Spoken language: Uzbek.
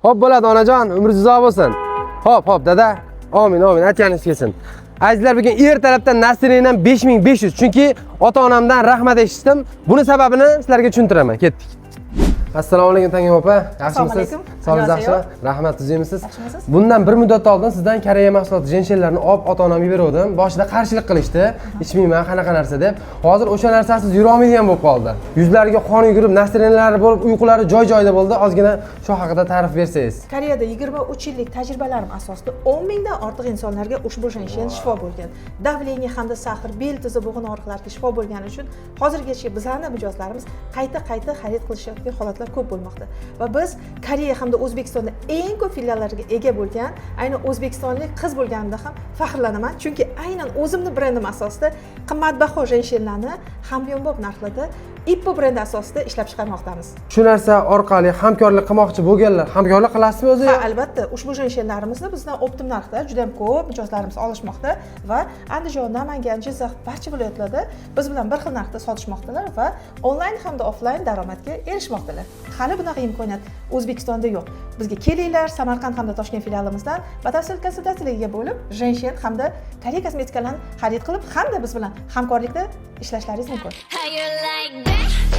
Xo'p bo'ladi onajon, umringiz uzoq bo'lsin. Xo'p, dada. Amin, aytganingiz kelsin. Azizlar, bugun er tarafdan Nasrindan 5500. Chunki ota-onamdan rahmat eshitdim. Buni sababini sizlarga tushuntiraman. Ketdik. Assalomu alaykum Tangam opa. Yaxshimisiz? Sog'ligingiz yaxshimi? Rahmat, tuzimisiz? Bundan bir muddat oldin sizdan Koreya mahsuloti jenshenlarni olib ota-onamga berdim. Boshida qarshilik qilishdi. Ichmayman, qanaqa narsa deb. Hozir o'sha narsasiz yura olmaydigan bo'lib qoldi. Yuzlariga qon yugurib, Nasrinlari bo'lib, uyqulari joy-joyida bo'ldi. Ozgina shu haqida ta'rif bersangiz. Koreyada 23 yillik tajribalarim asosida 10 mingdan ortiq insonlarga ushbu jenshen shifo bo'lgan. Davleniya hamda sahr, bel tizi, bo'g'in og'riqlariga shifo bo'lgani uchun hozirgacha bizlarning mijozlarimiz qayta xarid qilishayotgan holatlar ko'p bo'lmoqda. Va biz Koreya hamda O'zbekistonda eng ko'p filiallarga ega bo'lgan, aynan o'zbekistonlik qiz bo'lganimda ham faxrlanaman, chunki aynan o'zimning brendim asosida qimmatbaho jenshenlarni hamyonbop narxlarda Ippo brendi asosida ishlab chiqarmoqdamiz. Shu narsa orqali hamkorlik qilmoqchi bo'lganlar hamkorlik qilasizmi o'zi? Ha, albatta. Ushbu jenshenlarimizni bizdan optim narxda juda ham ko'p mijozlarimiz olishmoqda va Andijon, Namangan, Jizzax barcha viloyatlarda biz bilan bir xil narxda sotishmoqdalar va onlayn hamda offlayn daromadga erishmoqdalar. Hali bunaqa imkoniyat O'zbekistonda yo'q. Bizga kelinglar, Samarqand hamda Toshkent filialimizdan batafsil konsultatsiyaga bo'lib, jenshen hamda Koreya kosmetikalarni xarid qilib, hamda biz bilan hamkorlikda ishlashlaringiz mumkin. How you like that?